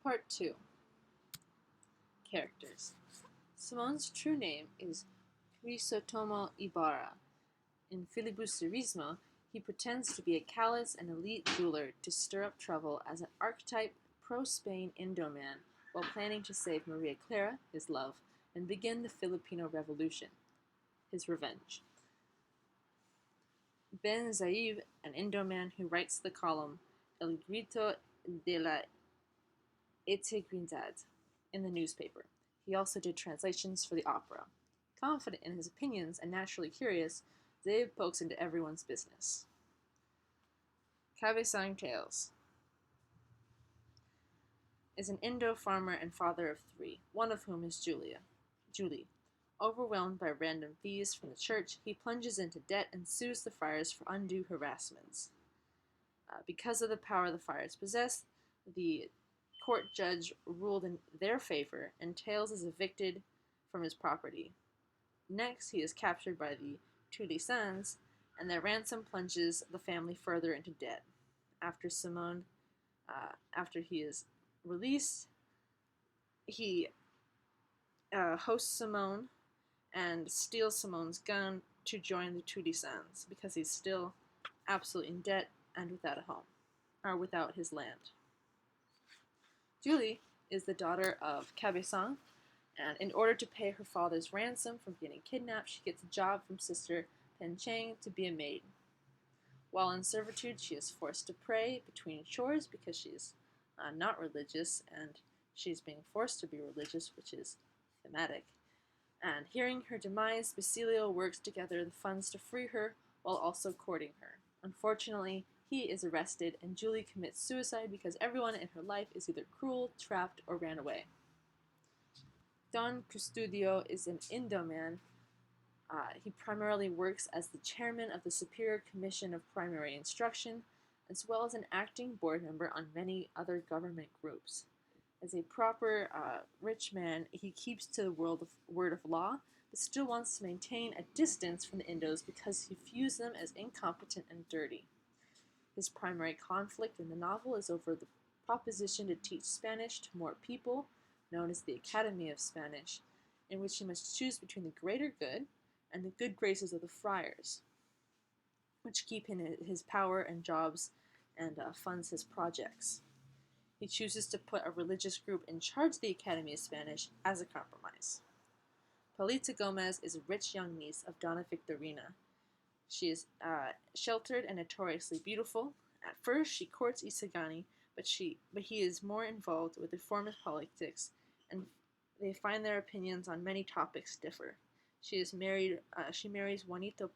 Part 2. Characters. Simone's true name is Crisotomo Ibarra. In Filibusterismo, he pretends to be a callous and elite jeweler to stir up trouble as an archetype pro-Spain Indo-man while planning to save Maria Clara, his love, and begin the Filipino Revolution, his revenge. Ben Zaib, an Indo-man who writes the column El Grito de la Integridad in the newspaper. He also did translations for the opera. Confident in his opinions and naturally curious, Zaib pokes into everyone's business. Cabezang Tales is an Indo farmer and father of 3, one of whom is Julie. Overwhelmed by random fees from the church, he plunges into debt and sues the friars for undue harassments. Because of the power the friars possess, the court judge ruled in their favor, and Tales is evicted from his property. Next, he is captured by the Tulisans, and their ransom plunges the family further into debt. After he is released, he hosts Simone and steals Simone's gun to join the Tulisans because he's still absolutely in debt and without a home, or without his land. Julie is the daughter of Cabezang, and in order to pay her father's ransom from getting kidnapped, she gets a job from sister Pen Chang to be a maid. While in servitude, she is forced to pray between chores because she is not religious, and she's being forced to be religious, which is thematic. And hearing her demise, Basilio works to gather the funds to free her while also courting her. Unfortunately, he is arrested, and Julie commits suicide because everyone in her life is either cruel, trapped, or ran away. Don Custodio is an Indo-man. He primarily works as the chairman of the Superior Commission of Primary Instruction, as well as an acting board member on many other government groups. As a proper rich man, he keeps to the word of law, but still wants to maintain a distance from the Indos because he views them as incompetent and dirty. His primary conflict in the novel is over the proposition to teach Spanish to more people, known as the Academy of Spanish, in which he must choose between the greater good and the good graces of the friars, which keep him his power and jobs and funds his projects. He chooses to put a religious group in charge of the Academy of Spanish as a compromise. Palita Gomez is a rich young niece of Donna Victorina. She is sheltered and notoriously beautiful. At first, she courts Isagani, but he is more involved with reformist politics, and they find their opinions on many topics differ. She marries Juanito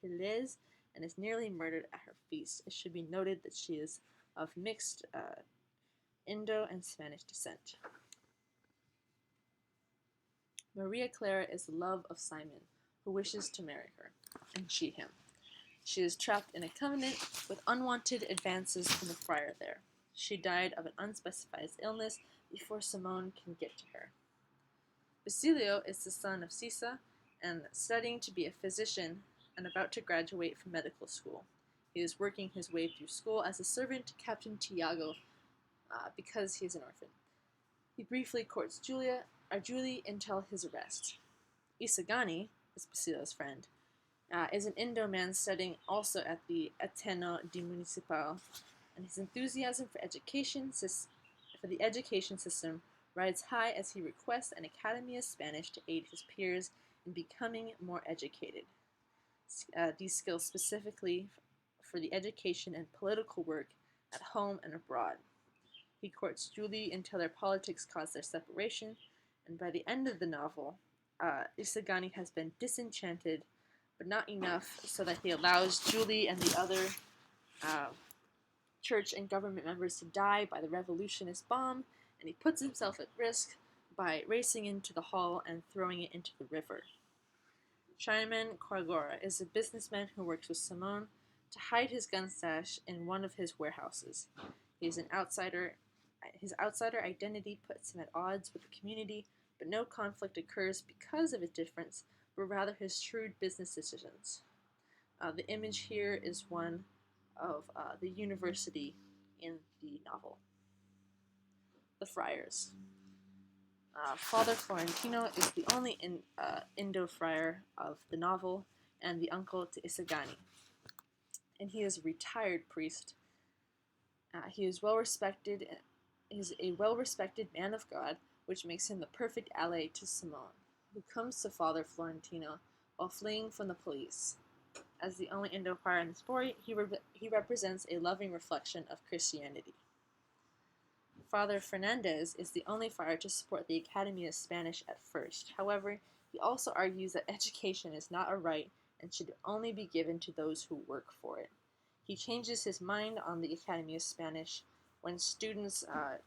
Pelez and is nearly murdered at her feast. It should be noted that she is of mixed Indo and Spanish descent. Maria Clara is the love of Simon, who wishes to marry her, and she him. She is trapped in a covenant with unwanted advances from the friar there. She died of an unspecified illness before Simone can get to her. Basilio is the son of Sisa and studying to be a physician and about to graduate from medical school. He is working his way through school as a servant to Captain Tiago because he is an orphan. He briefly courts Julie until his arrest. Isagani, is Basilio's friend, is an Indo-man studying also at the Ateneo de Municipal, and his enthusiasm for the education system rides high as he requests an Academy of Spanish to aid his peers in becoming more educated. These skills specifically for the education and political work at home and abroad. He courts Julie until their politics cause their separation, and by the end of the novel, Isagani has been disenchanted, but not enough so that he allows Julie and the other church and government members to die by the revolutionist bomb, and he puts himself at risk by racing into the hall and throwing it into the river. Chinaman Quagora is a businessman who works with Simone to hide his gun stash in one of his warehouses. He is an outsider. His outsider identity puts him at odds with the community, but no conflict occurs because of his difference, but rather his shrewd business decisions. The image here is one of the university in the novel. the friars. Father Florentino is the only Indo-friar of the novel and the uncle to Isagani. And he is a retired priest. He is a well-respected man of God, which makes him the perfect ally to Simone, who comes to Father Florentino while fleeing from the police. As the only Indo-friar in the story, he represents a loving reflection of Christianity. Father Fernandez is the only friar to support the Academy of Spanish at first. However, he also argues that education is not a right and should only be given to those who work for it. He changes his mind on the Academy of Spanish when students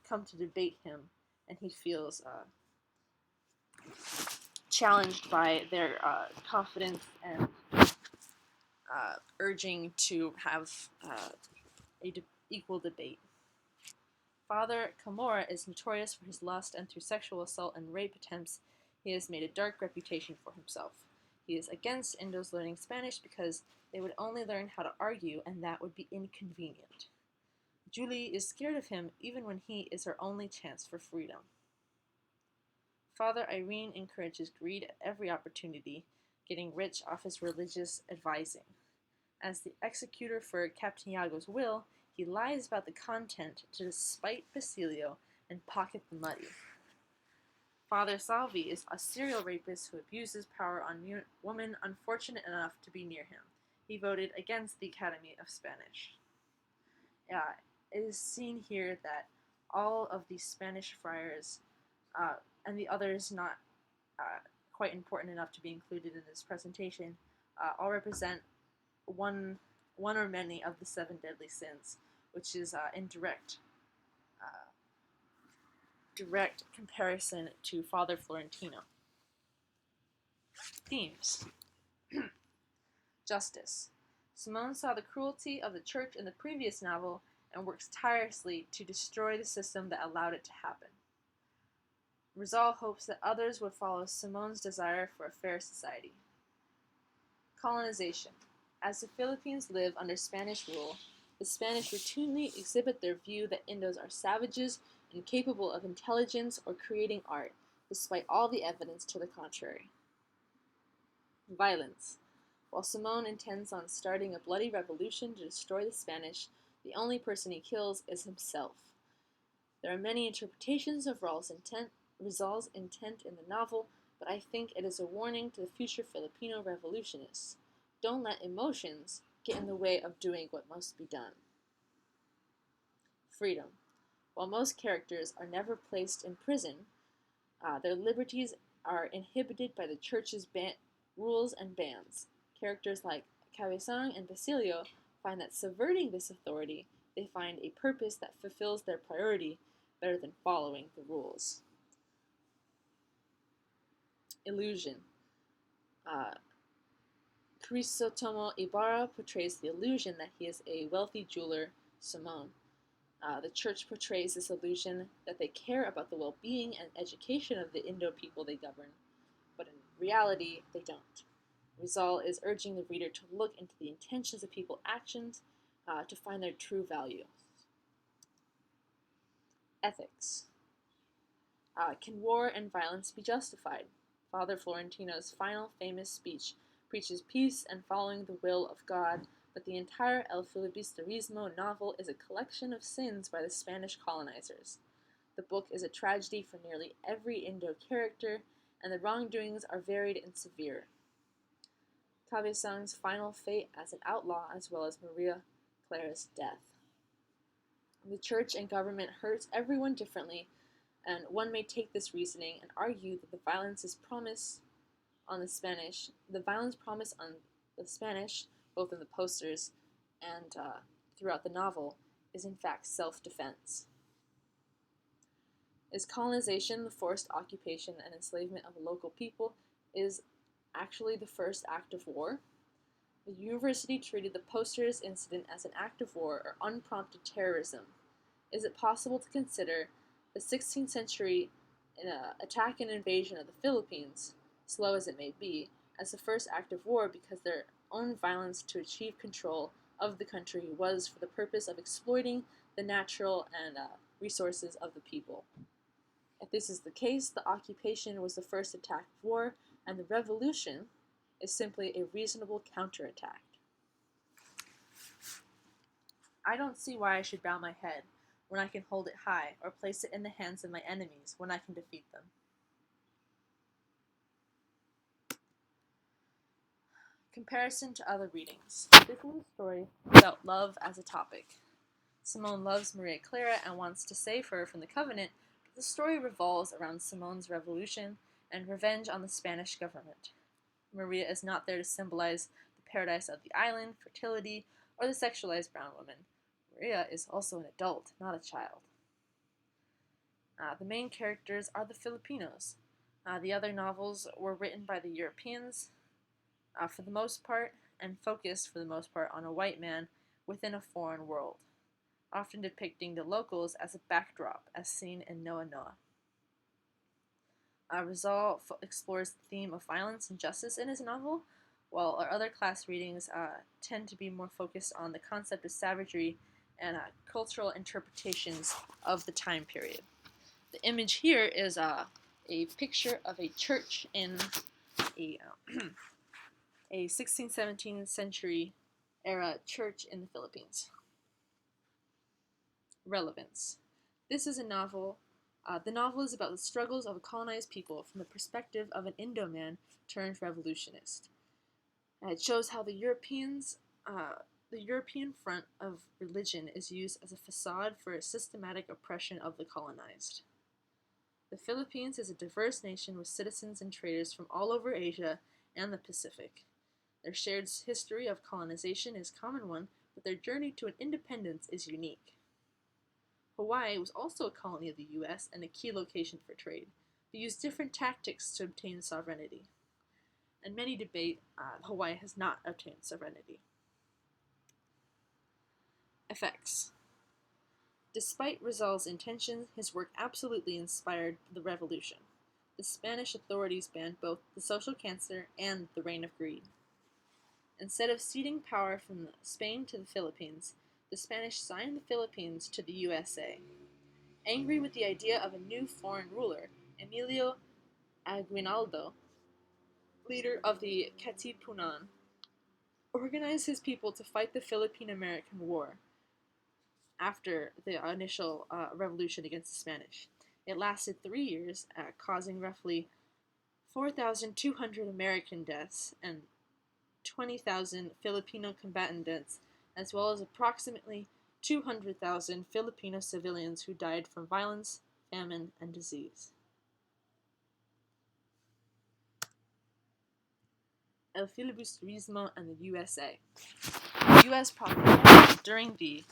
come to debate him, and he feels challenged by their confidence and urging to have equal debate. Father Camorra is notorious for his lust, and through sexual assault and rape attempts, he has made a dark reputation for himself. He is against Indos learning Spanish because they would only learn how to argue, and that would be inconvenient. Julie is scared of him even when he is her only chance for freedom. Father Irene encourages greed at every opportunity, getting rich off his religious advising. As the executor for Captain Iago's will, he lies about the content to spite Basilio and pocket the money. Father Salvi is a serial rapist who abuses power on women unfortunate enough to be near him. He voted against the Academy of Spanish. It is seen here that all of the Spanish friars and the others not quite important enough to be included in this presentation all represent one or many of the 7 deadly sins, which is in direct comparison to Father Florentino. Themes. Justice. Simone saw the cruelty of the church in the previous novel and works tirelessly to destroy the system that allowed it to happen. Rizal hopes that others would follow Simone's desire for a fair society. Colonization. As the Philippines live under Spanish rule, the Spanish routinely exhibit their view that Indos are savages incapable of intelligence or creating art, despite all the evidence to the contrary. Violence. While Simone intends on starting a bloody revolution to destroy the Spanish, the only person he kills is himself. There are many interpretations of Rizal's intent in the novel, but I think it is a warning to the future Filipino revolutionists. Don't let emotions get in the way of doing what must be done. Freedom. While most characters are never placed in prison, their liberties are inhibited by the church's rules and bans. Characters like Cabezon and Basilio find that subverting this authority, they find a purpose that fulfills their priority better than following the rules. Illusion. Crisostomo Ibarra portrays the illusion that he is a wealthy jeweler, Simone. The church portrays this illusion that they care about the well-being and education of the Indo people they govern, but in reality, they don't. Rizal is urging the reader to look into the intentions of people's actions to find their true value. Ethics. Can war and violence be justified? Father Florentino's final famous speech preaches peace and following the will of God, but the entire El Filibusterismo novel is a collection of sins by the Spanish colonizers. The book is a tragedy for nearly every Indo character, and the wrongdoings are varied and severe. Cabezon's final fate as an outlaw, as well as Maria Clara's death. The church and government hurts everyone differently, and one may take this reasoning and argue that the violence promised on the Spanish, both in the posters and throughout the novel, is in fact self-defense. Is colonization, the forced occupation and enslavement of a local people, is actually the first act of war? The university treated the posters incident as an act of war or unprompted terrorism. Is it possible to consider the 16th century attack and invasion of the Philippines, slow as it may be, as the first act of war because their own violence to achieve control of the country was for the purpose of exploiting the natural and resources of the people? If this is the case, the occupation was the first attack of war, and the revolution is simply a reasonable counterattack. I don't see why I should bow my head when I can hold it high, or place it in the hands of my enemies when I can defeat them. Comparison to other readings. This is a story about love as a topic. Simone loves Maria Clara and wants to save her from the Covenant, but the story revolves around Simone's revolution and revenge on the Spanish government. Maria is not there to symbolize the paradise of the island, fertility, or the sexualized brown woman. Maria is also an adult, not a child. The main characters are the Filipinos. The other novels were written by the Europeans, for the most part, and focused for the most part on a white man within a foreign world, often depicting the locals as a backdrop, as seen in Noa Noa. Rizal explores the theme of violence and justice in his novel, while our other class readings tend to be more focused on the concept of savagery and cultural interpretations of the time period. The image here is a picture of a church in a, a 16th, 17th century era church in the Philippines. Relevance. This is a novel. The novel is about the struggles of a colonized people from the perspective of an Indo-man turned revolutionist. It shows how the European front of religion is used as a facade for a systematic oppression of the colonized. The Philippines is a diverse nation with citizens and traders from all over Asia and the Pacific. Their shared history of colonization is a common one, but their journey to an independence is unique. Hawaii was also a colony of the U.S. and a key location for trade, but used different tactics to obtain sovereignty. And many debate Hawaii has not obtained sovereignty. Effects. Despite Rizal's intentions, his work absolutely inspired the revolution. The Spanish authorities banned both the social cancer and the reign of greed. Instead of ceding power from Spain to the Philippines, the Spanish signed the Philippines to the USA. Angry with the idea of a new foreign ruler, Emilio Aguinaldo, leader of the Katipunan, organized his people to fight the Philippine-American War after the initial revolution against the Spanish. It lasted 3 years, causing roughly 4,200 American deaths and 20,000 Filipino combatant deaths, as well as approximately 200,000 Filipino civilians who died from violence, famine, and disease. El Filibusterismo and the USA. The U.S. propaganda during the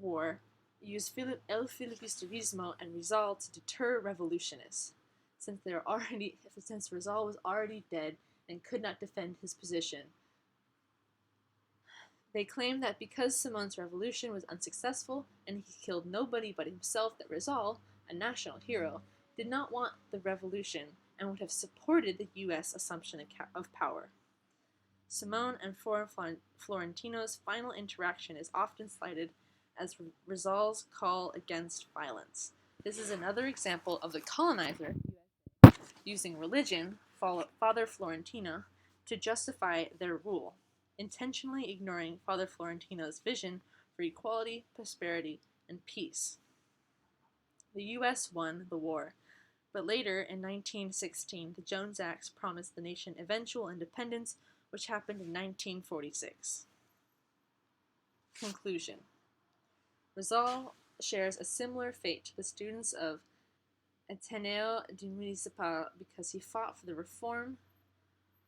war used El Filibusterismo and Rizal to deter revolutionists, since Rizal was already dead and could not defend his position. They claimed that because Simone's revolution was unsuccessful and he killed nobody but himself, that Rizal, a national hero, did not want the revolution and would have supported the U.S. assumption of power. Simone and Florentino's final interaction is often cited as Rizal's call against violence. This is another example of the colonizer using religion, Father Florentino, to justify their rule, intentionally ignoring Father Florentino's vision for equality, prosperity, and peace. The U.S. won the war, but later, in 1916, the Jones Acts promised the nation eventual independence, which happened in 1946. Conclusion. Rizal shares a similar fate to the students of Ateneo de Municipal because he fought for the reform,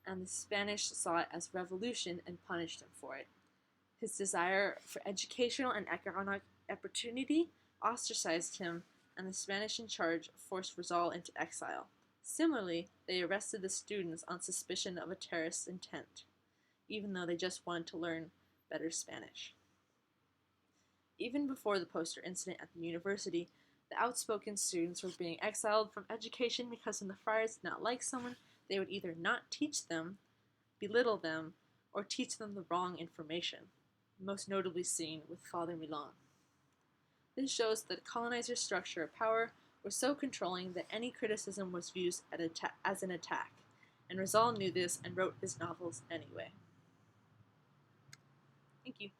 and the Spanish saw it as revolution and punished him for it. His desire for educational and economic opportunity ostracized him, and the Spanish in charge forced Rizal into exile. Similarly, they arrested the students on suspicion of a terrorist intent, even though they just wanted to learn better Spanish. Even before the poster incident at the university, the outspoken students were being exiled from education because when the friars did not like someone, they would either not teach them, belittle them, or teach them the wrong information, most notably seen with Father Milan. This shows that colonizers' structure of power was so controlling that any criticism was viewed as an attack, and Rizal knew this and wrote his novels anyway. Thank you.